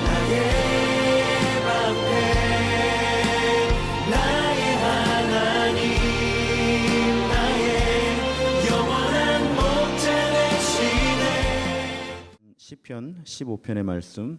나의 방패 나의 하나님 나의 영원한 목자 되시네. 시편 15편의 말씀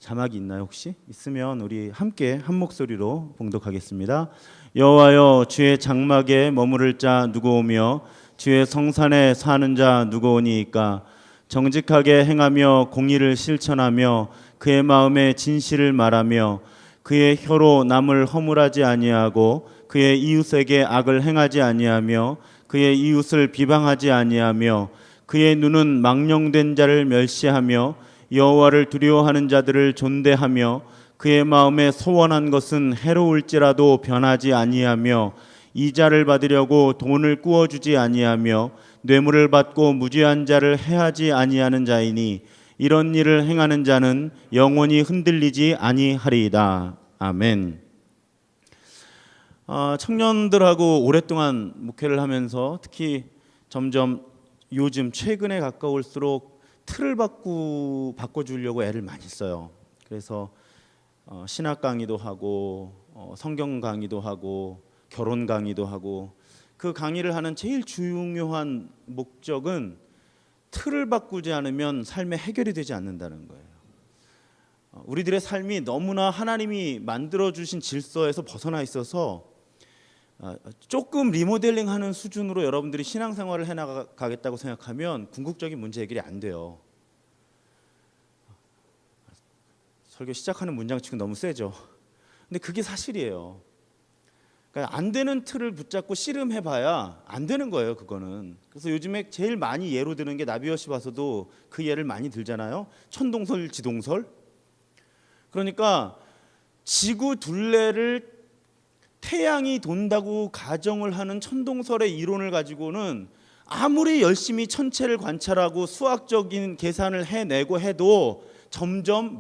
자막이 있나요? 혹시 있으면 우리 함께 한 목소리로 봉독하겠습니다. 여호와여, 주의 장막에 머무를 자 누구오며 주의 성산에 사는 자 누구오니이까? 정직하게 행하며 공의를 실천하며 그의 마음에 진실을 말하며 그의 혀로 남을 허물하지 아니하고 그의 이웃에게 악을 행하지 아니하며 그의 이웃을 비방하지 아니하며 그의 눈은 망령된 자를 멸시하며 여호와를 두려워하는 자들을 존대하며 그의 마음에 소원한 것은 해로울지라도 변하지 아니하며 이자를 받으려고 돈을 꾸어주지 아니하며 뇌물을 받고 무죄한 자를 해하지 아니하는 자이니 이런 일을 행하는 자는 영원히 흔들리지 아니하리이다. 아멘. 청년들하고 오랫동안 목회를 하면서 특히 점점 요즘 최근에 가까울수록 틀을 바꿔주려고 애를 많이 써요. 그래서 신학 강의도 하고 성경 강의도 하고 결혼 강의도 하고 그 강의를 하는 제일 중요한 목적은 틀을 바꾸지 않으면 삶의 해결이 되지 않는다는 거예요. 우리들의 삶이 너무나 하나님이 만들어주신 질서에서 벗어나 있어서 조금 리모델링하는 수준으로 여러분들이 신앙생활을 해나가겠다고 생각하면 궁극적인 문제 해결이 안 돼요. 설교 시작하는 문장 치고 너무 세죠. 근데 그게 사실이에요. 그러니까 안 되는 틀을 붙잡고 씨름해봐야 안 되는 거예요. 그거는. 그래서 요즘에 제일 많이 예로 드는 게 나비여시 봐서도 그 예를 많이 들잖아요. 천동설, 지동설. 그러니까 지구 둘레를 태양이 돈다고 가정을 하는 천동설의 이론을 가지고는 아무리 열심히 천체를 관찰하고 수학적인 계산을 해내고 해도 점점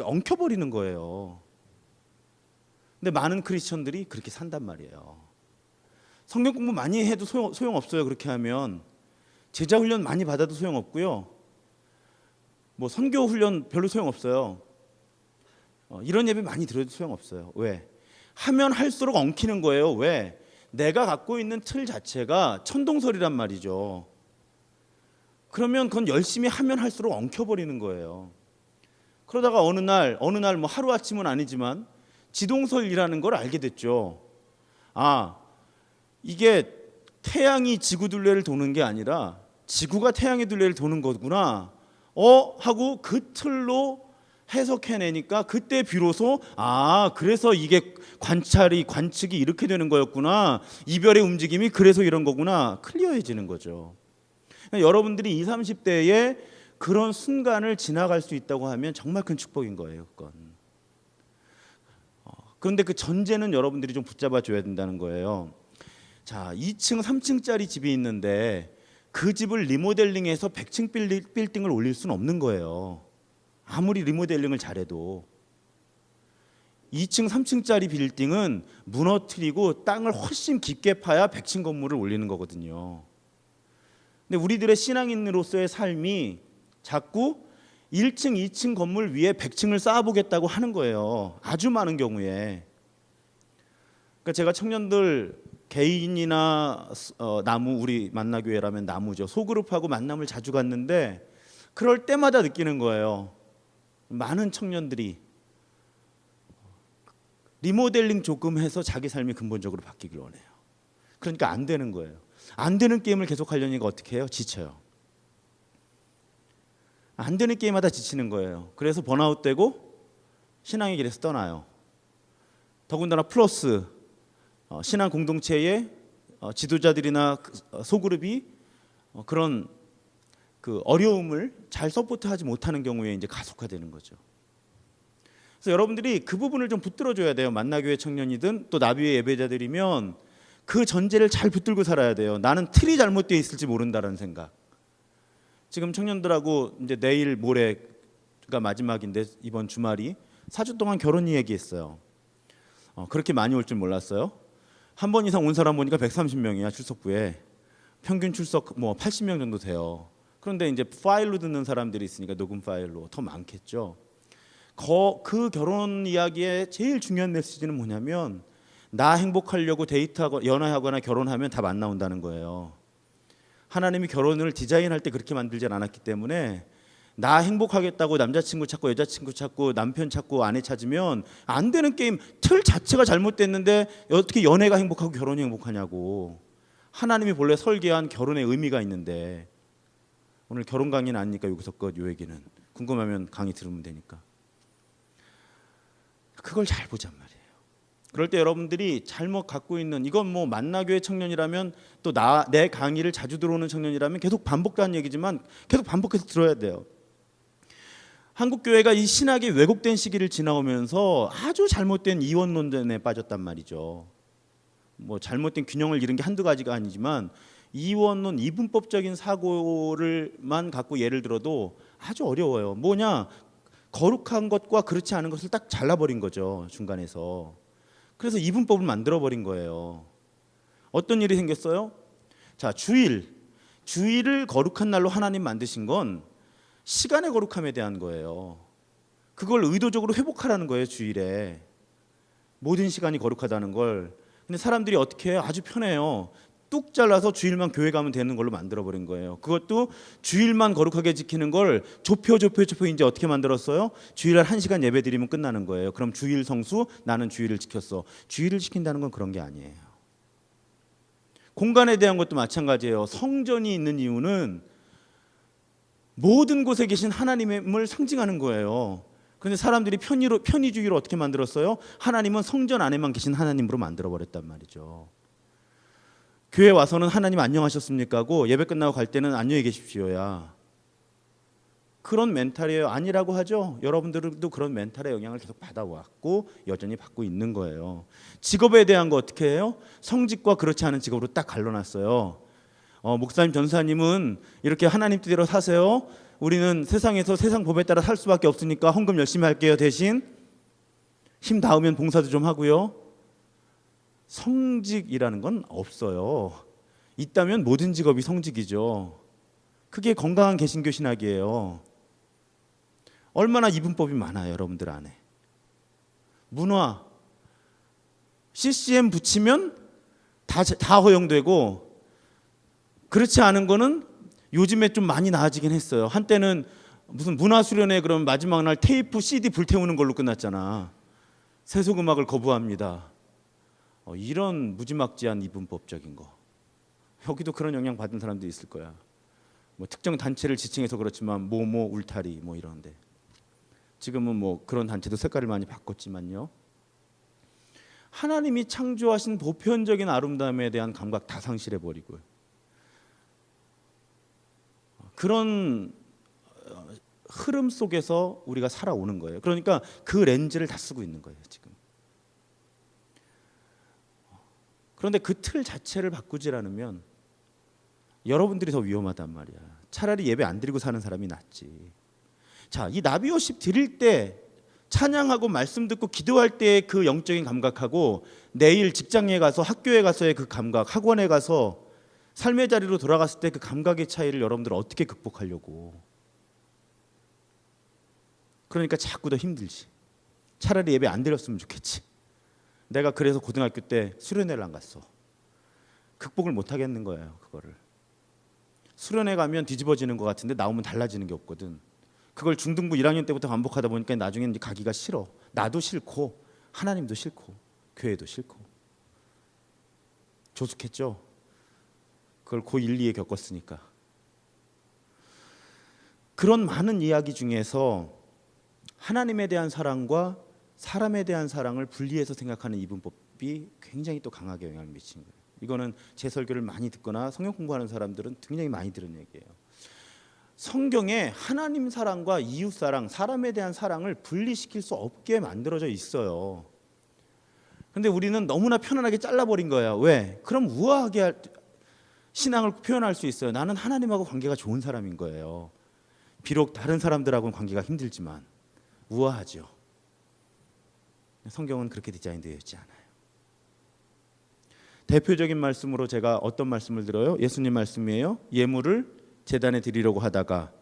엉켜버리는 거예요. 근데 많은 크리스천들이 그렇게 산단 말이에요. 성경 공부 많이 해도 소용없어요. 그렇게 하면 제자 훈련 많이 받아도 소용없고요. 뭐 선교 훈련 별로 소용없어요. 이런 예배 많이 들어도 소용없어요. 왜? 하면 할수록 엉키는 거예요. 왜? 내가 갖고 있는 틀 자체가 천동설이란 말이죠. 그러면 그건 열심히 하면 할수록 엉켜버리는 거예요. 그러다가 어느 날 뭐 하루아침은 아니지만 지동설이라는 걸 알게 됐죠. 이게 태양이 지구 둘레를 도는 게 아니라 지구가 태양의 둘레를 도는 거구나. 하고 그 틀로 해석해내니까 그때 비로소 그래서 이게 관측이 이렇게 되는 거였구나. 이별의 움직임이 그래서 이런 거구나. 클리어해지는 거죠. 그러니까 여러분들이 20, 30대에 그런 순간을 지나갈 수 있다고 하면 정말 큰 축복인 거예요. 그건. 그런데 그 전제는 여러분들이 좀 붙잡아 줘야 된다는 거예요. 자, 2층, 3층짜리 집이 있는데 그 집을 리모델링해서 100층 빌딩을 올릴 수는 없는 거예요. 아무리 리모델링을 잘해도 2층, 3층짜리 빌딩은 무너뜨리고 땅을 훨씬 깊게 파야 100층 건물을 올리는 거거든요. 근데 우리들의 신앙인으로서의 삶이 자꾸 1층, 2층 건물 위에 100층을 쌓아보겠다고 하는 거예요. 아주 많은 경우에. 그러니까 제가 청년들 개인이나 나무, 우리 만나교회라면 나무죠. 소그룹하고 만남을 자주 갔는데 그럴 때마다 느끼는 거예요. 많은 청년들이 리모델링 조금 해서 자기 삶이 근본적으로 바뀌길 원해요. 그러니까 안 되는 거예요. 안 되는 게임을 계속 하려니까 어떻게 해요? 지쳐요. 안 되는 게임하다 지치는 거예요. 그래서 번아웃되고 신앙의 길에서 떠나요. 더군다나 플러스 신앙 공동체의 지도자들이나 소그룹이 그런 그 어려움을 잘 서포트하지 못하는 경우에 이제 가속화되는 거죠. 그래서 여러분들이 그 부분을 좀 붙들어줘야 돼요. 만나교회 청년이든 또 나비의 예배자들이면 그 전제를 잘 붙들고 살아야 돼요. 나는 틀이 잘못되어 있을지 모른다라는 생각. 지금 청년들하고 이제 내일 모레가 마지막인데 이번 주말이 4주 동안 결혼 얘기했어요. 그렇게 많이 올 줄 몰랐어요. 한 번 이상 온 사람 보니까 130명이야. 출석부에 평균 출석 뭐 80명 정도 돼요. 그런데 이제 파일로 듣는 사람들이 있으니까 녹음 파일로 더 많겠죠. 그 결혼 이야기의 제일 중요한 메시지는 뭐냐면 나 행복하려고 데이트하고 연애하거나 결혼하면 다 안 나온다는 거예요. 하나님이 결혼을 디자인할 때 그렇게 만들지 않았기 때문에 나 행복하겠다고 남자친구 찾고 여자친구 찾고 남편 찾고 아내 찾으면 안 되는 게임. 틀 자체가 잘못됐는데 어떻게 연애가 행복하고 결혼이 행복하냐고. 하나님이 본래 설계한 결혼의 의미가 있는데. 오늘 결혼 강의는 아니니까 여기서 끝. 요 얘기는 궁금하면 강의 들으면 되니까. 그걸 잘 보잔 말이에요. 그럴 때 여러분들이 잘못 갖고 있는, 이건 뭐 만나교회 청년이라면 또 내 강의를 자주 들어오는 청년이라면 계속 반복되는 얘기지만 계속 반복해서 들어야 돼요. 한국 교회가 이 신학이 왜곡된 시기를 지나오면서 아주 잘못된 이원론전에 빠졌단 말이죠. 뭐 잘못된 균형을 잃은 게 한두 가지가 아니지만 이원론, 이분법적인 사고를만 갖고 예를 들어도 아주 어려워요. 뭐냐? 거룩한 것과 그렇지 않은 것을 딱 잘라버린 거죠, 중간에서. 그래서 이분법을 만들어버린 거예요. 어떤 일이 생겼어요? 자, 주일을 거룩한 날로 하나님 만드신 건 시간의 거룩함에 대한 거예요. 그걸 의도적으로 회복하라는 거예요, 주일에. 모든 시간이 거룩하다는 걸. 근데 사람들이 어떻게 해요? 아주 편해요. 뚝 잘라서 주일만 교회 가면 되는 걸로 만들어버린 거예요. 그것도 주일만 거룩하게 지키는 걸 좁혀 이제 어떻게 만들었어요? 주일날 1시간 예배 드리면 끝나는 거예요. 그럼 주일 성수, 나는 주일을 지켰어. 주일을 지킨다는 건 그런 게 아니에요. 공간에 대한 것도 마찬가지예요. 성전이 있는 이유는 모든 곳에 계신 하나님을 상징하는 거예요. 그런데 사람들이 편의주의로 어떻게 만들었어요? 하나님은 성전 안에만 계신 하나님으로 만들어버렸단 말이죠. 교회 와서는 하나님 안녕하셨습니까 하고 예배 끝나고 갈 때는 안녕히 계십시오야. 그런 멘탈이에요. 아니라고 하죠. 여러분들도 그런 멘탈의 영향을 계속 받아왔고 여전히 받고 있는 거예요. 직업에 대한 거 어떻게 해요? 성직과 그렇지 않은 직업으로 딱 갈라놨어요. 목사님, 전사님은 이렇게 하나님 뜻대로 사세요. 우리는 세상에서 세상 법에 따라 살 수밖에 없으니까 헌금 열심히 할게요. 대신 힘 닿으면 봉사도 좀 하고요. 성직이라는 건 없어요. 있다면 모든 직업이 성직이죠. 그게 건강한 개신교 신학이에요. 얼마나 이분법이 많아요, 여러분들 안에. 문화, CCM 붙이면 다 허용되고, 그렇지 않은 거는 요즘에 좀 많이 나아지긴 했어요. 한때는 무슨 문화수련회 그러면 마지막 날 테이프, CD 불태우는 걸로 끝났잖아. 세속음악을 거부합니다. 이런 무지막지한 이분법적인 거. 여기도 그런 영향 받은 사람들이 있을 거야. 뭐 특정 단체를 지칭해서 그렇지만 뭐 울타리 뭐 이런데. 지금은 뭐 그런 단체도 색깔을 많이 바꿨지만요. 하나님이 창조하신 보편적인 아름다움에 대한 감각 다 상실해 버리고요. 그런 흐름 속에서 우리가 살아오는 거예요. 그러니까 그 렌즈를 다 쓰고 있는 거예요, 지금. 그런데 그 틀 자체를 바꾸질 않으면 여러분들이 더 위험하단 말이야. 차라리 예배 안 드리고 사는 사람이 낫지. 자, 이 나비워십 드릴 때 찬양하고 말씀 듣고 기도할 때의 그 영적인 감각하고 내일 직장에 가서 학교에 가서의 그 감각, 학원에 가서 삶의 자리로 돌아갔을 때 그 감각의 차이를 여러분들 어떻게 극복하려고. 그러니까 자꾸 더 힘들지. 차라리 예배 안 드렸으면 좋겠지. 내가 그래서 고등학교 때 수련회를 안 갔어. 극복을 못 하겠는 거예요, 그거를. 수련회 가면 뒤집어지는 것 같은데 나오면 달라지는 게 없거든. 그걸 중등부 1학년 때부터 반복하다 보니까 나중에는 이제 가기가 싫어. 나도 싫고 하나님도 싫고 교회도 싫고. 조숙했죠. 그걸 고1, 2에 겪었으니까. 그런 많은 이야기 중에서 하나님에 대한 사랑과 사람에 대한 사랑을 분리해서 생각하는 이분법이 굉장히 또 강하게 영향을 미치는 거예요. 이거는 제 설교를 많이 듣거나 성경 공부하는 사람들은 굉장히 많이 들은 얘기예요. 성경에 하나님 사랑과 이웃 사랑, 사람에 대한 사랑을 분리시킬 수 없게 만들어져 있어요. 근데 우리는 너무나 편안하게 잘라버린 거야. 왜? 그럼 우아하게 신앙을 표현할 수 있어요. 나는 하나님하고 관계가 좋은 사람인 거예요. 비록 다른 사람들하고는 관계가 힘들지만 우아하죠. 성경은 그렇게 디자인되어 있지 않아요. 대표적인 말씀으로 제가 어떤 말씀을 들어요? 예수님 말씀이에요. 예물을 제단에 드리려고 하다가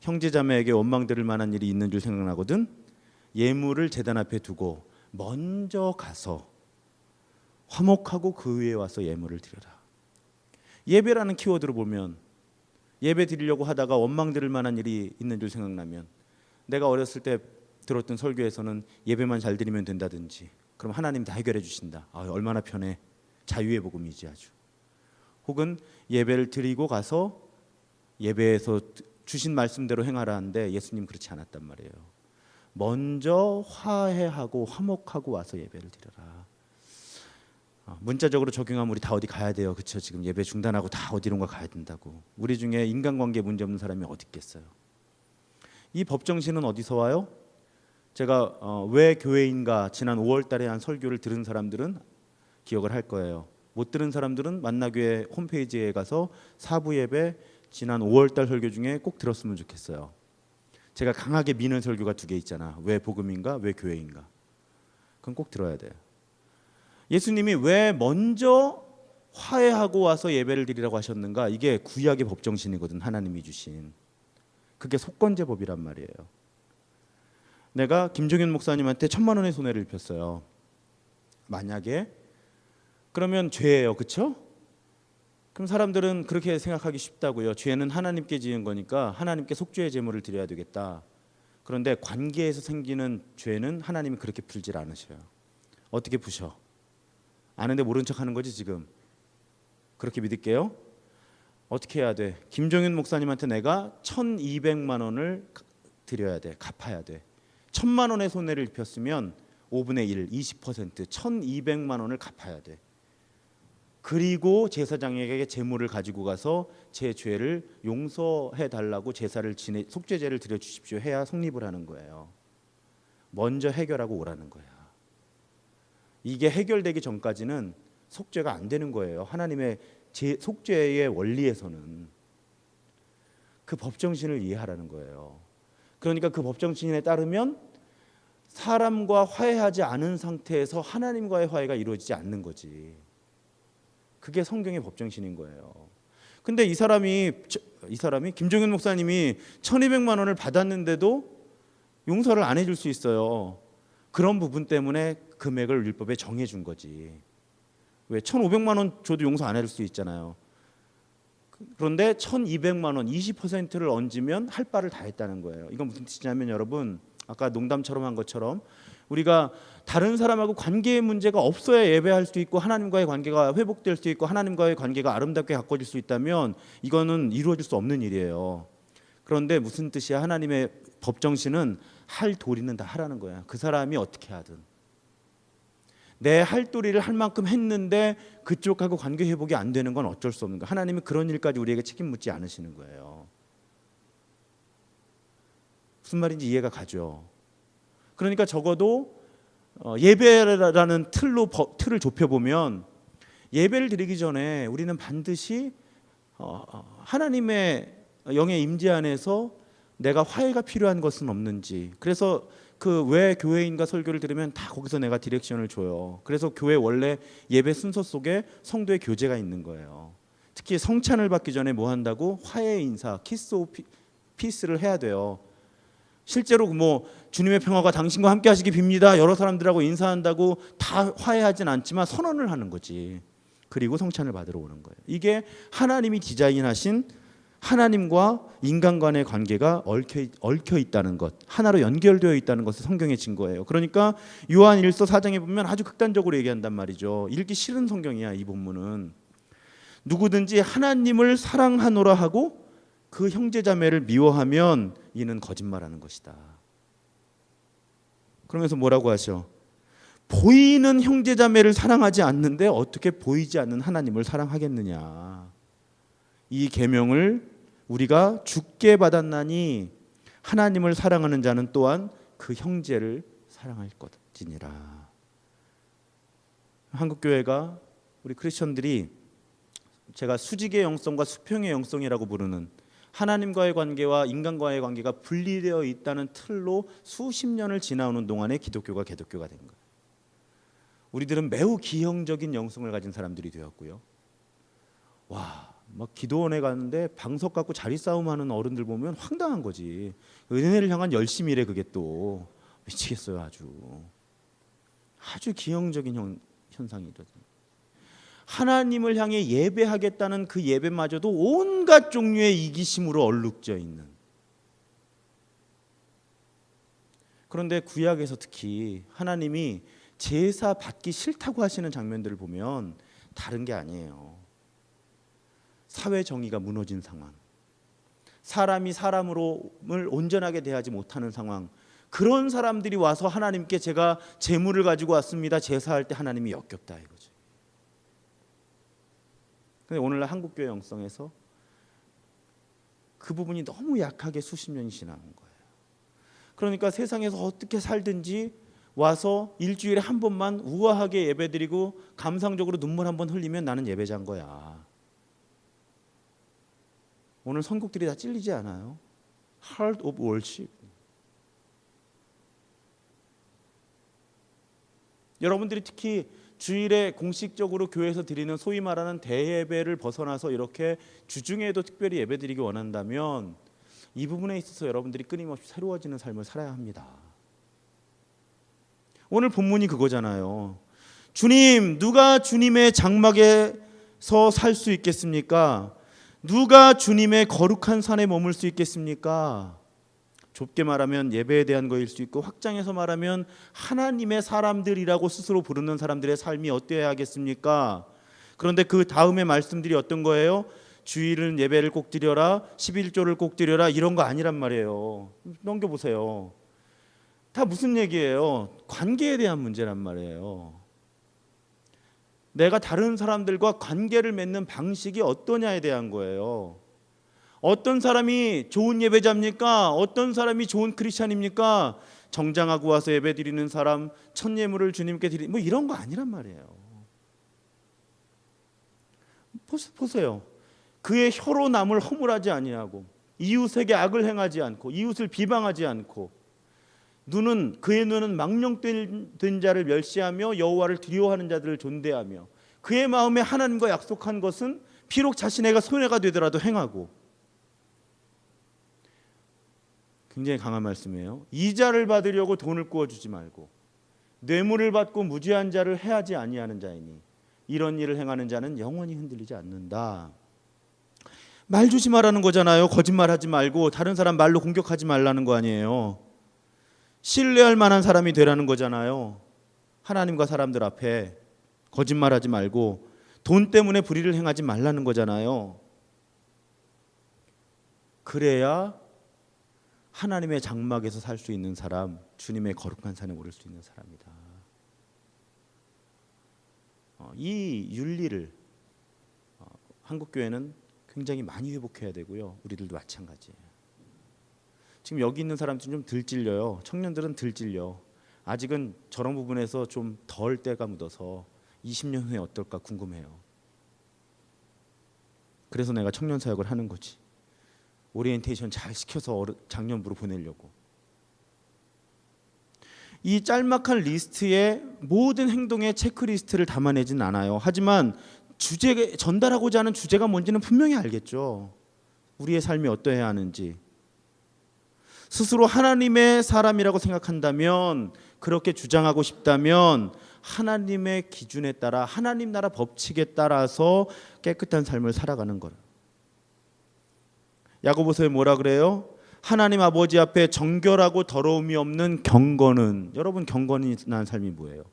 형제자매에게 원망 들을 만한 일이 있는 줄 생각나거든 예물을 제단 앞에 두고 먼저 가서 화목하고 그 위에 와서 예물을 드려라. 예배라는 키워드로 보면 예배 드리려고 하다가 원망 들을 만한 일이 있는 줄 생각나면 내가 어렸을 때 들었던 설교에서는 예배만 잘 드리면 된다든지 그럼 하나님 다 해결해 주신다. 얼마나 편해. 자유의 복음이지 아주. 혹은 예배를 드리고 가서 예배에서 주신 말씀대로 행하라 하는데 예수님 그렇지 않았단 말이에요. 먼저 화해하고 화목하고 와서 예배를 드려라. 문자적으로 적용하면 우리 다 어디 가야 돼요. 그렇죠? 지금 예배 중단하고 다 어디론가 가야 된다고. 우리 중에 인간관계 문제 없는 사람이 어디 있겠어요. 이 법정신은 어디서 와요? 제가 왜 교회인가 지난 5월 달에 한 설교를 들은 사람들은 기억을 할 거예요. 못 들은 사람들은 만나교회 홈페이지에 가서 사부 예배 지난 5월 달 설교 중에 꼭 들었으면 좋겠어요. 제가 강하게 미는 설교가 2개 있잖아. 왜 복음인가? 왜 교회인가? 그건 꼭 들어야 돼요. 예수님이 왜 먼저 화해하고 와서 예배를 드리라고 하셨는가? 이게 구약의 법정신이거든. 하나님이 주신. 그게 속건제법이란 말이에요. 내가 김종현 목사님한테 1,000만 원의 손해를 입혔어요. 만약에 그러면 죄예요. 그렇죠? 그럼 사람들은 그렇게 생각하기 쉽다고요. 죄는 하나님께 지은 거니까 하나님께 속죄의 제물을 드려야 되겠다. 그런데 관계에서 생기는 죄는 하나님이 그렇게 풀질 않으셔요. 어떻게 푸셔? 아는데 모른 척하는 거지 지금. 그렇게 믿을게요. 어떻게 해야 돼? 김종윤 목사님한테 내가 1,200만 원을 드려야 돼. 갚아야 돼. 1,000만 원의 손해를 입혔으면 5분의 1, 20% 1,200만 원을 갚아야 돼. 그리고 제사장에게 제물을 가지고 가서 제 죄를 용서해 달라고 제사를 속죄제를 드려 주십시오 해야 성립을 하는 거예요. 먼저 해결하고 오라는 거야. 이게 해결되기 전까지는 속죄가 안 되는 거예요. 하나님의 속죄의 원리에서는 그 법정신을 이해하라는 거예요. 그러니까 그 법정신에 따르면 사람과 화해하지 않은 상태에서 하나님과의 화해가 이루어지지 않는 거지. 그게 성경의 법정신인 거예요. 근데 이 사람이 김종현 목사님이 1,200만 원을 받았는데도 용서를 안 해줄 수 있어요. 그런 부분 때문에 금액을 율법에 정해준 거지. 왜 1,500만 원 줘도 용서 안 해줄 수 있잖아요. 그런데 1,200만 원 20%를 얹으면 할 바를 다 했다는 거예요. 이건 무슨 뜻이냐면 여러분 아까 농담처럼 한 것처럼 우리가 다른 사람하고 관계의 문제가 없어야 예배할 수 있고 하나님과의 관계가 회복될 수 있고 하나님과의 관계가 아름답게 가꿔질 수 있다면 이거는 이루어질 수 없는 일이에요. 그런데 무슨 뜻이야? 하나님의 법정신은 할 도리는 다 하라는 거야. 그 사람이 어떻게 하든 내 할 도리를 할 만큼 했는데 그쪽하고 관계 회복이 안 되는 건 어쩔 수 없는 거야. 하나님은 그런 일까지 우리에게 책임 묻지 않으시는 거예요. 무슨 말인지 이해가 가죠. 그러니까 적어도 예배라는 틀을 좁혀보면 예배를 드리기 전에 우리는 반드시 하나님의 영의 임재 안에서 내가 화해가 필요한 것은 없는지. 그래서 그 왜 교회인가 설교를 들으면 다 거기서 내가 디렉션을 줘요. 그래서 교회 원래 예배 순서 속에 성도의 교제가 있는 거예요. 특히 성찬을 받기 전에 뭐 한다고? 화해의 인사, 키스 오브 피스를 해야 돼요. 실제로 뭐 주님의 평화가 당신과 함께 하시기 빕니다. 여러 사람들하고 인사한다고 다 화해하진 않지만 선언을 하는 거지. 그리고 성찬을 받으러 오는 거예요. 이게 하나님이 디자인하신 하나님과 인간 간의 관계가 얽혀 있다는 것, 하나로 연결되어 있다는 것을 성경에 증거해요. 그러니까 요한 1서 4장에 보면 아주 극단적으로 얘기한단 말이죠. 읽기 싫은 성경이야 이 본문은. 누구든지 하나님을 사랑하노라 하고 그 형제자매를 미워하면 이는 거짓말하는 것이다. 그러면서 뭐라고 하셔? 보이는 형제자매를 사랑하지 않는데 어떻게 보이지 않는 하나님을 사랑하겠느냐. 이 계명을 우리가 주께 받았나니 하나님을 사랑하는 자는 또한 그 형제를 사랑할 것이니라. 한국교회가 우리 크리스천들이 제가 수직의 영성과 수평의 영성이라고 부르는 하나님과의 관계와 인간과의 관계가 분리되어 있다는 틀로 수십 년을 지나오는 동안에 기독교가 개독교가 된 거예요. 우리들은 매우 기형적인 영성을 가진 사람들이 되었고요. 와, 막 기도원에 갔는데 방석 갖고 자리 싸움하는 어른들 보면 황당한 거지. 은혜를 향한 열심이래 그게 또. 미치겠어요. 아주 기형적인 현상이거든요. 하나님을 향해 예배하겠다는 그 예배마저도 온갖 종류의 이기심으로 얼룩져 있는. 그런데 구약에서 특히 하나님이 제사 받기 싫다고 하시는 장면들을 보면 다른 게 아니에요. 사회 정의가 무너진 상황, 사람이 사람을 온전하게 대하지 못하는 상황, 그런 사람들이 와서 하나님께 제가 제물을 가지고 왔습니다. 제사할 때 하나님이 역겹다 이거죠. 근데 오늘날 한국교회 영성에서 그 부분이 너무 약하게 수십 년이 지나는 거예요. 그러니까 세상에서 어떻게 살든지 와서 일주일에 한 번만 우아하게 예배드리고 감상적으로 눈물 한 번 흘리면 나는 예배자인 거야. 오늘 선곡들이 다 찔리지 않아요? Heart of Worship. 여러분들이 특히 주일에 공식적으로 교회에서 드리는 소위 말하는 대예배를 벗어나서 이렇게 주중에도 특별히 예배드리기 원한다면 이 부분에 있어서 여러분들이 끊임없이 새로워지는 삶을 살아야 합니다. 오늘 본문이 그거잖아요. 주님, 누가 주님의 장막에서 살 수 있겠습니까? 누가 주님의 거룩한 산에 머물 수 있겠습니까? 좁게 말하면 예배에 대한 거일 수 있고, 확장해서 말하면 하나님의 사람들이라고 스스로 부르는 사람들의 삶이 어때야 하겠습니까? 그런데 그 다음에 말씀들이 어떤 거예요? 주일은 예배를 꼭 드려라, 11조를 꼭 드려라, 이런 거 아니란 말이에요. 넘겨보세요. 다 무슨 얘기예요? 관계에 대한 문제란 말이에요. 내가 다른 사람들과 관계를 맺는 방식이 어떠냐에 대한 거예요. 어떤 사람이 좋은 예배자입니까? 어떤 사람이 좋은 크리스찬입니까? 정장하고 와서 예배 드리는 사람, 첫 예물을 주님께 드리는 뭐 이런 거 아니란 말이에요. 보세요. 그의 혀로 남을 허물하지 아니하고, 이웃에게 악을 행하지 않고, 이웃을 비방하지 않고, 그의 눈은 망령된 자를 멸시하며 여호와를 두려워하는 자들을 존대하며, 그의 마음에 하나님과 약속한 것은 비록 자신에게 손해가 되더라도 행하고. 굉장히 강한 말씀이에요. 이자를 받으려고 돈을 구워주지 말고 뇌물을 받고 무죄한 자를 해하지 아니하는 자이니 이런 일을 행하는 자는 영원히 흔들리지 않는다. 말 조심하라는 거잖아요. 거짓말하지 말고 다른 사람 말로 공격하지 말라는 거 아니에요. 신뢰할 만한 사람이 되라는 거잖아요. 하나님과 사람들 앞에 거짓말하지 말고 돈 때문에 불의를 행하지 말라는 거잖아요. 그래야 하나님의 장막에서 살 수 있는 사람, 주님의 거룩한 산에 오를 수 있는 사람이다. 이 윤리를 한국교회는 굉장히 많이 회복해야 되고요. 우리들도 마찬가지예요. 지금 여기 있는 사람들은 좀 덜 찔려요. 청년들은 덜 찔려. 아직은 저런 부분에서 좀 덜 때가 묻어서 20년 후에 어떨까 궁금해요. 그래서 내가 청년 사역을 하는 거지. 오리엔테이션 잘 시켜서 작년부로 보내려고. 이 짤막한 리스트에 모든 행동의 체크리스트를 담아내진 않아요. 하지만 전달하고자 하는 주제가 뭔지는 분명히 알겠죠. 우리의 삶이 어떠해야 하는지. 스스로 하나님의 사람이라고 생각한다면, 그렇게 주장하고 싶다면 하나님의 기준에 따라, 하나님 나라 법칙에 따라서 깨끗한 삶을 살아가는 거예요. 야고보서에 뭐라 그래요? 하나님 아버지 앞에 정결하고 더러움이 없는 경건은, 여러분 경건한 삶이 뭐예요?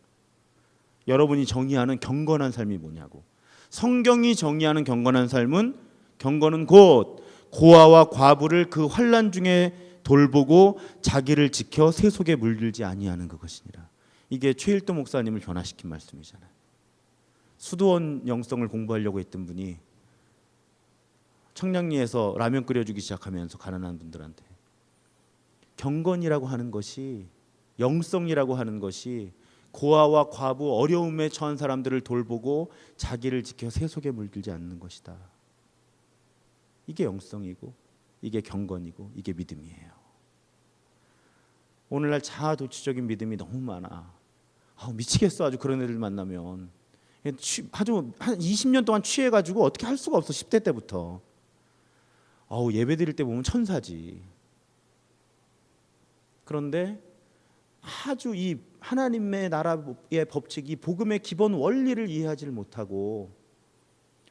여러분이 정의하는 경건한 삶이 뭐냐고. 성경이 정의하는 경건한 삶은, 경건은 곧 고아와 과부를 그 환난 중에 돌보고 자기를 지켜 새 속에 물들지 아니하는 그것이니라. 이게 최일도 목사님을 변화시킨 말씀이잖아요. 수도원 영성을 공부하려고 했던 분이 청량리에서 라면 끓여주기 시작하면서 가난한 분들한테 경건이라고 하는 것이, 영성이라고 하는 것이 고아와 과부, 어려움에 처한 사람들을 돌보고 자기를 지켜 새 속에 물들지 않는 것이다. 이게 영성이고, 이게 경건이고, 이게 믿음이에요. 오늘날 자아도취적인 믿음이 너무 많아. 미치겠어. 아주 그런 애들 만나면 아주 한 20년 동안 취해가지고 어떻게 할 수가 없어. 10대 때부터. 예배 드릴 때 보면 천사지. 그런데 아주 이 하나님의 나라의 법칙, 이 복음의 기본 원리를 이해하지를 못하고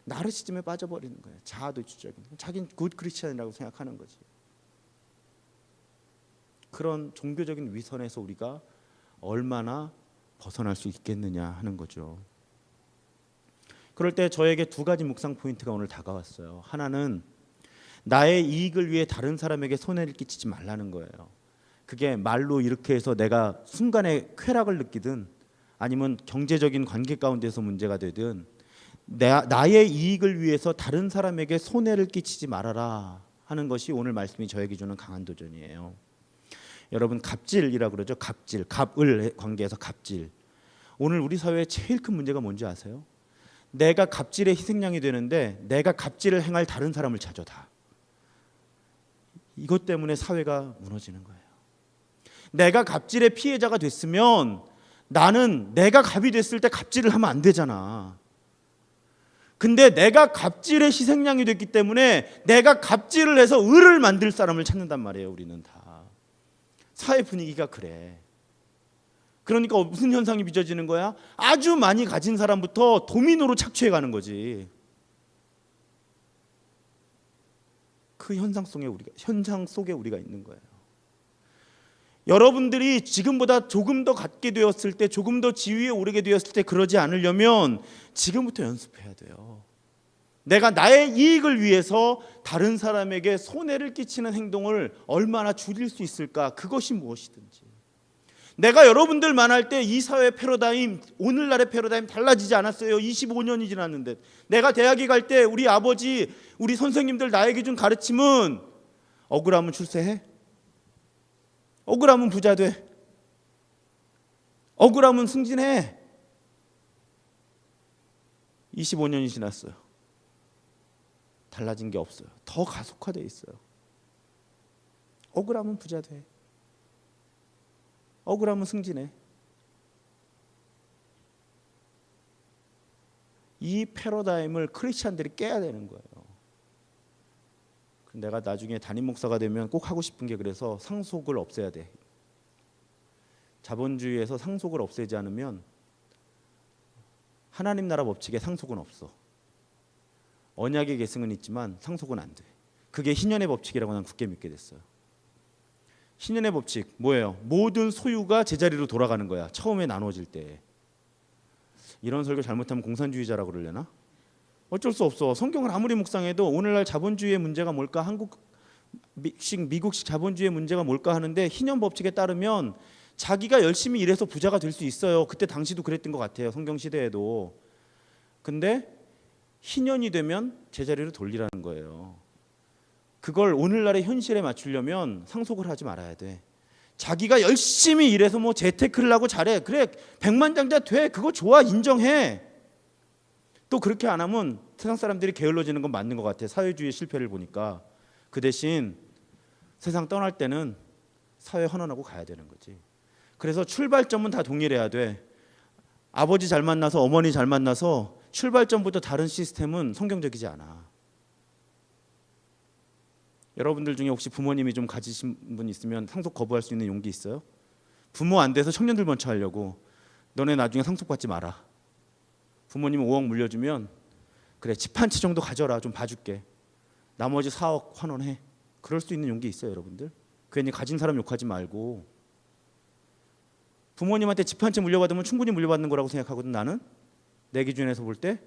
나르시즘에 빠져버리는 거예요. 자아도취적인. 자기는 굿 크리스천이라고 생각하는 거지. 그런 종교적인 위선에서 우리가 얼마나 벗어날 수 있겠느냐 하는 거죠. 그럴 때 저에게 두 가지 묵상 포인트가 오늘 다가왔어요. 하나는 나의 이익을 위해 다른 사람에게 손해를 끼치지 말라는 거예요. 그게 말로 이렇게 해서 내가 순간에 쾌락을 느끼든 아니면 경제적인 관계 가운데서 문제가 되든 나의 이익을 위해서 다른 사람에게 손해를 끼치지 말아라 하는 것이 오늘 말씀이 저에게 주는 강한 도전이에요. 여러분, 갑질이라고 그러죠. 갑질, 갑을 관계에서 갑질. 오늘 우리 사회의 제일 큰 문제가 뭔지 아세요? 내가 갑질의 희생양이 되는데 내가 갑질을 행할 다른 사람을 찾아 다. 이것 때문에 사회가 무너지는 거예요. 내가 갑질의 피해자가 됐으면 나는 내가 갑이 됐을 때 갑질을 하면 안 되잖아. 근데 내가 갑질의 희생양이 됐기 때문에 내가 갑질을 해서 을을 만들 사람을 찾는단 말이에요. 우리는 다. 사회 분위기가 그래. 그러니까 무슨 현상이 빚어지는 거야? 아주 많이 가진 사람부터 도미노로 착취해 가는 거지. 그 현상 속에 우리가 있는 거예요. 여러분들이 지금보다 조금 더 갖게 되었을 때, 조금 더 지위에 오르게 되었을 때 그러지 않으려면 지금부터 연습해야 돼요. 내가 나의 이익을 위해서 다른 사람에게 손해를 끼치는 행동을 얼마나 줄일 수 있을까? 그것이 무엇이든지. 내가 여러분들 만날 때 이 사회 패러다임, 오늘날의 패러다임 달라지지 않았어요. 25년이 지났는데. 내가 대학에 갈 때 우리 아버지, 우리 선생님들 나에게 준 가르침은 억울하면 출세해, 억울하면 부자 돼, 억울하면 승진해. 25년이 지났어요. 달라진 게 없어요. 더 가속화되어 있어요. 억울하면 부자 돼, 억울하면 승진해. 이 패러다임을 크리스찬들이 깨야 되는 거예요. 내가 나중에 담임 목사가 되면 꼭 하고 싶은 게 그래서 상속을 없애야 돼. 자본주의에서 상속을 없애지 않으면 하나님 나라 법칙에 상속은 없어. 언약의 계승은 있지만 상속은 안 돼. 그게 희년의 법칙이라고 난 굳게 믿게 됐어요. 희년의 법칙 뭐예요? 모든 소유가 제자리로 돌아가는 거야. 처음에 나눠질 때. 이런 설교 잘못하면 공산주의자라고 그러려나? 어쩔 수 없어. 성경을 아무리 묵상해도 오늘날 자본주의의 문제가 뭘까? 미국식 자본주의의 문제가 뭘까 하는데 희년 법칙에 따르면 자기가 열심히 일해서 부자가 될 수 있어요. 그때 당시도 그랬던 것 같아요. 성경 시대에도. 근데 희년이 되면 제자리로 돌리라는 거예요. 그걸 오늘날의 현실에 맞추려면 상속을 하지 말아야 돼. 자기가 열심히 일해서 뭐 재테크를 하고 잘해. 그래, 백만장자 돼. 그거 좋아, 인정해. 또 그렇게 안 하면 세상 사람들이 게을러지는 건 맞는 것 같아. 사회주의의 실패를 보니까. 그 대신 세상 떠날 때는 사회 헌원하고 가야 되는 거지. 그래서 출발점은 다 동일해야 돼. 아버지 잘 만나서 어머니 잘 만나서 출발점부터 다른 시스템은 성경적이지 않아. 여러분들 중에 혹시 부모님이 좀 가지신 분 있으면 상속 거부할 수 있는 용기 있어요? 부모 안 돼서 청년들 먼저 하려고. 너네 나중에 상속받지 마라. 부모님 5억 물려주면 그래, 집 한 채 정도 가져라. 좀 봐줄게. 나머지 4억 환원해. 그럴 수 있는 용기 있어요, 여러분들? 괜히 가진 사람 욕하지 말고. 부모님한테 집 한 채 물려받으면 충분히 물려받는 거라고 생각하거든. 나는 내 기준에서 볼 때.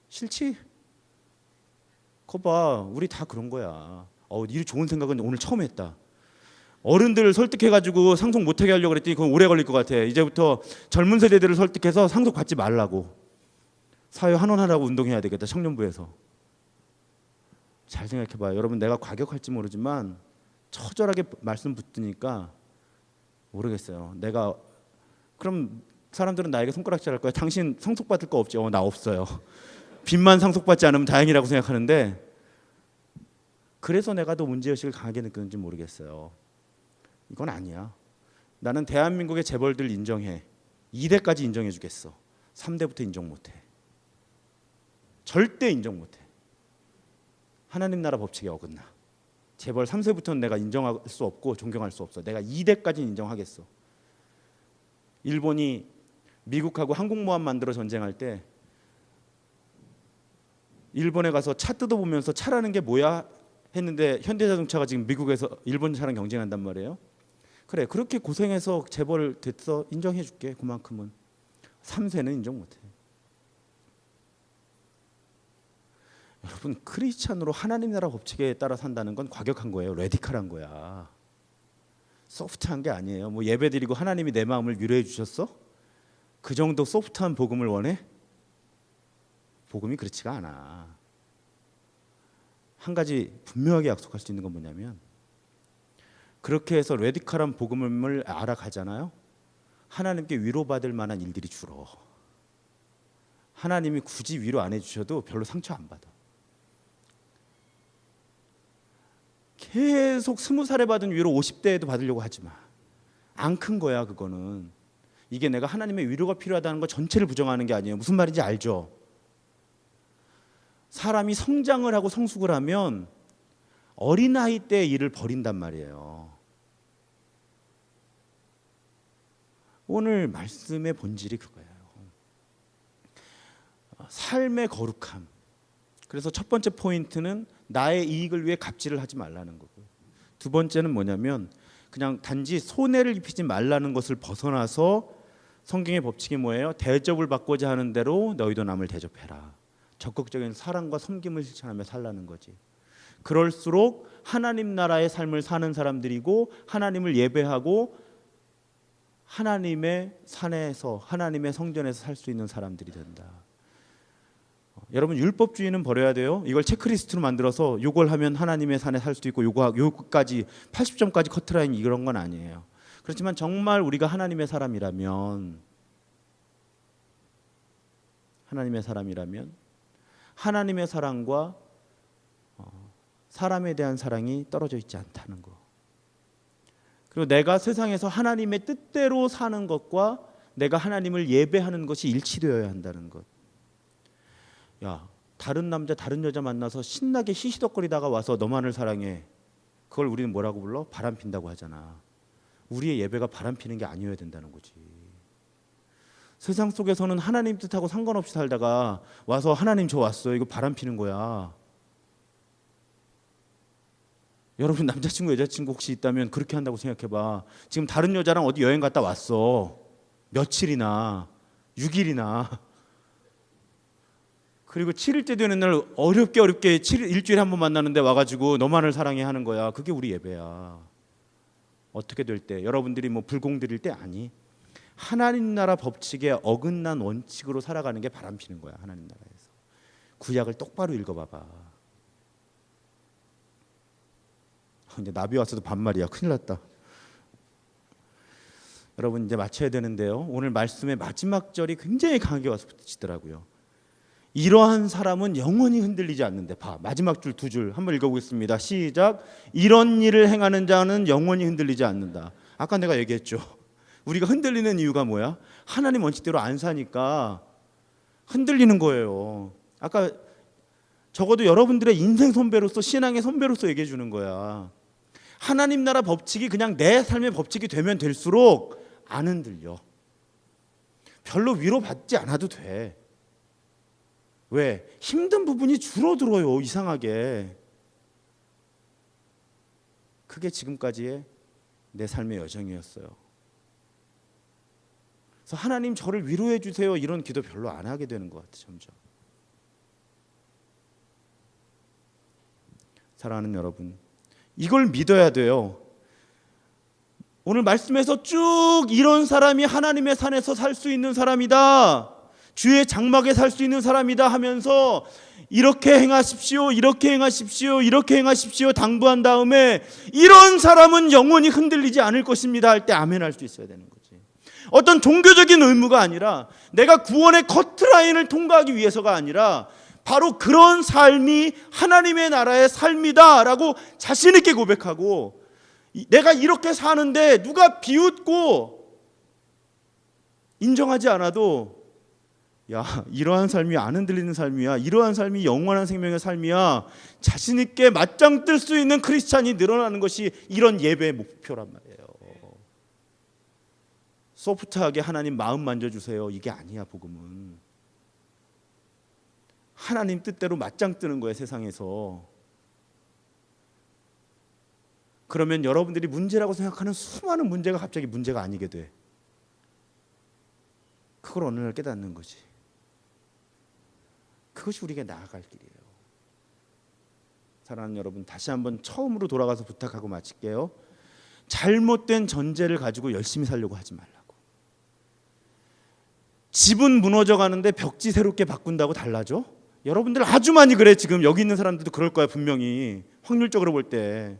싫지? 거봐, 우리 다 그런 거야. 이 좋은 생각은 오늘 처음 했다. 어른들을 설득해가지고 상속 못하게 하려고 그랬더니 그건 오래 걸릴 것 같아. 이제부터 젊은 세대들을 설득해서 상속 받지 말라고, 사회 환원하라고 운동해야 되겠다. 청년부에서. 잘 생각해봐요. 여러분, 내가 과격할지 모르지만 처절하게 말씀 붙으니까 모르겠어요. 내가 그럼 사람들은 나에게 손가락질 할 거야. 당신 상속받을 거 없지? 나 없어요. 빚만 상속받지 않으면 다행이라고 생각하는데, 그래서 내가 더 문제의식을 강하게 느끼는지 모르겠어요. 이건 아니야. 나는 대한민국의 재벌들 인정해. 2대까지 인정해 주겠어. 3대부터 인정 못해. 절대 인정 못해. 하나님 나라 법칙에 어긋나. 재벌 3세부터는 내가 인정할 수 없고 존경할 수 없어. 내가 2대까지 인정하겠어. 일본이 미국하고 항공모함 만들어 전쟁할 때 일본에 가서 차 뜯어보면서 차라는 게 뭐야 했는데 현대자동차가 지금 미국에서 일본 차랑 경쟁한단 말이에요. 그래, 그렇게 고생해서 재벌 됐어. 인정해 줄게. 그만큼은. 3세는 인정 못해. 여러분, 크리스찬으로 하나님 나라 법칙에 따라 산다는 건 과격한 거예요. 레디컬한 거야. 소프트한 게 아니에요. 뭐 예배드리고 하나님이 내 마음을 위로해 주셨어? 그 정도 소프트한 복음을 원해? 복음이 그렇지가 않아. 한 가지 분명하게 약속할 수 있는 건 뭐냐면, 그렇게 해서 레디컬한 복음을 알아가잖아요. 하나님께 위로받을 만한 일들이 줄어. 하나님이 굳이 위로 안 해주셔도 별로 상처 안 받아. 계속 20살에 받은 위로 50대에도 받으려고 하지 마. 안 큰 거야 그거는. 이게 내가 하나님의 위로가 필요하다는 거 전체를 부정하는 게 아니에요. 무슨 말인지 알죠? 사람이 성장을 하고 성숙을 하면 어린아이 때의 일을 버린단 말이에요. 오늘 말씀의 본질이 그거예요. 삶의 거룩함. 그래서 첫 번째 포인트는 나의 이익을 위해 갑질을 하지 말라는 거고, 두 번째는 뭐냐면 그냥 단지 손해를 입히지 말라는 것을 벗어나서 성경의 법칙이 뭐예요? 대접을 받고자 하는 대로 너희도 남을 대접해라. 적극적인 사랑과 섬김을 실천하며 살라는 거지. 그럴수록 하나님 나라의 삶을 사는 사람들이고 하나님을 예배하고 하나님의 산에서 하나님의 성전에서 살 수 있는 사람들이 된다. 여러분, 율법주의는 버려야 돼요. 이걸 체크리스트로 만들어서 이걸 하면 하나님의 산에 살 수도 있고 요거까지 80점까지 커트라인 이런 건 아니에요. 그렇지만 정말 우리가 하나님의 사람이라면 하나님의 사랑과 사람에 대한 사랑이 떨어져 있지 않다는 거. 그리고 내가 세상에서 하나님의 뜻대로 사는 것과 내가 하나님을 예배하는 것이 일치되어야 한다는 것. 야, 다른 남자 다른 여자 만나서 신나게 히히덕거리다가 와서 너만을 사랑해. 그걸 우리는 뭐라고 불러? 바람 핀다고 하잖아. 우리의 예배가 바람 피는 게 아니어야 된다는 거지. 세상 속에서는 하나님 뜻하고 상관없이 살다가 와서 하나님 저 왔어요. 이거 바람 피는 거야. 여러분, 남자친구 여자친구 혹시 있다면 그렇게 한다고 생각해봐. 지금 다른 여자랑 어디 여행 갔다 왔어. 며칠이나 6일이나. 그리고 7일째 되는 날 어렵게 일주일에 한 번 만나는데 와가지고 너만을 사랑해 하는 거야. 그게 우리 예배야. 어떻게 될 때? 여러분들이 뭐 불공 드릴 때 아니. 하나님 나라 법칙에 어긋난 원칙으로 살아가는 게 바람피는 거야. 하나님 나라에서. 구약을 똑바로 읽어봐봐. 이제 나비 왔어도 반말이야. 큰일 났다. 여러분, 이제 마쳐야 되는데요. 오늘 말씀의 마지막 절이 굉장히 강하게 와서 붙이더라고요. 이러한 사람은 영원히 흔들리지 않는데. 마지막 줄 2줄 한번 읽어보겠습니다. 시작. 이런 일을 행하는 자는 영원히 흔들리지 않는다. 아까 내가 얘기했죠. 우리가 흔들리는 이유가 뭐야? 하나님 원칙대로 안 사니까 흔들리는 거예요. 아까 적어도 여러분들의 인생 선배로서, 신앙의 선배로서 얘기해 주는 거야. 하나님 나라 법칙이 그냥 내 삶의 법칙이 되면 될수록 안 흔들려. 별로 위로받지 않아도 돼. 왜? 힘든 부분이 줄어들어요. 이상하게. 그게 지금까지의 내 삶의 여정이었어요. 그래서 하나님 저를 위로해 주세요 이런 기도 별로 안 하게 되는 것 같아요. 점점. 사랑하는 여러분, 이걸 믿어야 돼요. 오늘 말씀에서 쭉 이런 사람이 하나님의 산에서 살 수 있는 사람이다, 주의 장막에 살 수 있는 사람이다 하면서 이렇게 행하십시오, 이렇게 행하십시오, 이렇게 행하십시오 당부한 다음에 이런 사람은 영원히 흔들리지 않을 것입니다 할 때 아멘 할 수 있어야 되는 거지. 어떤 종교적인 의무가 아니라 내가 구원의 커트라인을 통과하기 위해서가 아니라 바로 그런 삶이 하나님의 나라의 삶이다라고 자신 있게 고백하고, 내가 이렇게 사는데 누가 비웃고 인정하지 않아도 야, 이러한 삶이 안 흔들리는 삶이야, 이러한 삶이 영원한 생명의 삶이야, 자신 있게 맞짱 뜰 수 있는 크리스찬이 늘어나는 것이 이런 예배의 목표란 말이에요. 소프트하게 하나님 마음 만져주세요, 이게 아니야. 복음은 하나님 뜻대로 맞짱 뜨는 거예요, 세상에서. 그러면 여러분들이 문제라고 생각하는 수많은 문제가 갑자기 문제가 아니게 돼. 그걸 어느 날 깨닫는 거지. 그것이 우리가 나아갈 길이에요. 사랑하는 여러분, 다시 한번 처음으로 돌아가서 부탁하고 마칠게요. 잘못된 전제를 가지고 열심히 살려고 하지 말라고. 집은 무너져 가는데 벽지 새롭게 바꾼다고 달라져? 여러분들 아주 많이 그래. 지금 여기 있는 사람들도 그럴 거야, 분명히. 확률적으로 볼 때.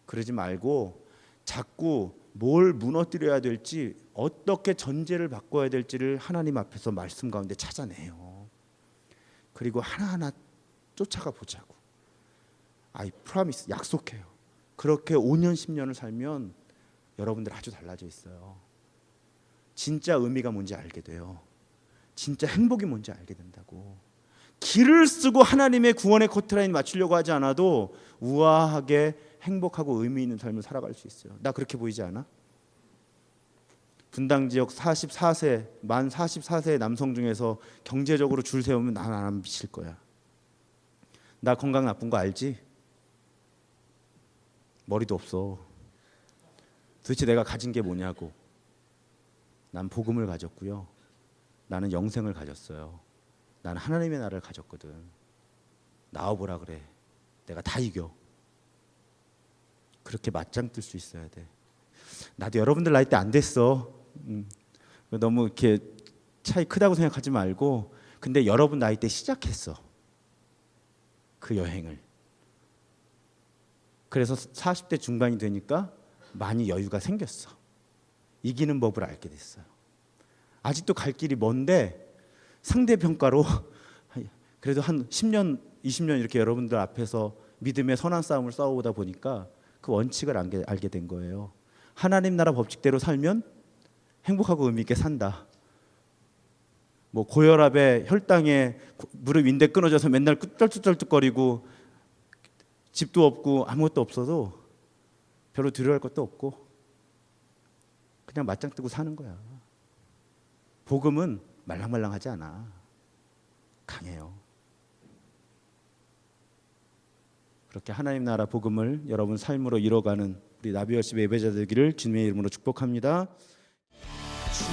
그러지 말고 자꾸 뭘 무너뜨려야 될지, 어떻게 전제를 바꿔야 될지를 하나님 앞에서 말씀 가운데 찾아내요. 그리고 하나하나 쫓아가 보자고. I promise, 약속해요. 그렇게 5년 10년을 살면 여러분들 아주 달라져 있어요. 진짜 의미가 뭔지 알게 돼요. 진짜 행복이 뭔지 알게 된다고. 길을 쓰고 하나님의 구원의 커트라인 맞추려고 하지 않아도 우아하게 행복하고 의미 있는 삶을 살아갈 수 있어요. 나 그렇게 보이지 않아? 분당 지역 44세, 만 44세의 남성 중에서 경제적으로 줄 세우면 난 안 미칠 거야. 나 건강 나쁜 거 알지? 머리도 없어. 도대체 내가 가진 게 뭐냐고. 난 복음을 가졌고요. 나는 영생을 가졌어요. 나는 하나님의 나라를 가졌거든. 나와보라 그래. 내가 다 이겨. 그렇게 맞짱 뜰 수 있어야 돼. 나도 여러분들 나이 때 안 됐어. 너무 이렇게 차이 크다고 생각하지 말고, 근데 여러분 나이 때 시작했어, 그 여행을. 그래서 40대 중반이 되니까 많이 여유가 생겼어. 이기는 법을 알게 됐어요. 아직도 갈 길이 먼데 상대평가로 그래도 한 10년, 20년 이렇게 여러분들 앞에서 믿음의 선한 싸움을 싸우다 보니까 그 원칙을 알게 된 거예요. 하나님 나라 법칙대로 살면 행복하고 의미 있게 산다. 뭐 고혈압에 혈당에 무릎 인대 끊어져서 맨날 쩔뚝쩔뚝거리고 집도 없고 아무것도 없어도 별로 두려워할 것도 없고 그냥 맞짱 뜨고 사는 거야. 복음은 말랑말랑하지 않아. 강해요. 그렇게 하나님 나라 복음을 여러분 삶으로 이뤄가는 우리 나비월십 예배자 되기를 주님의 이름으로 축복합니다. 주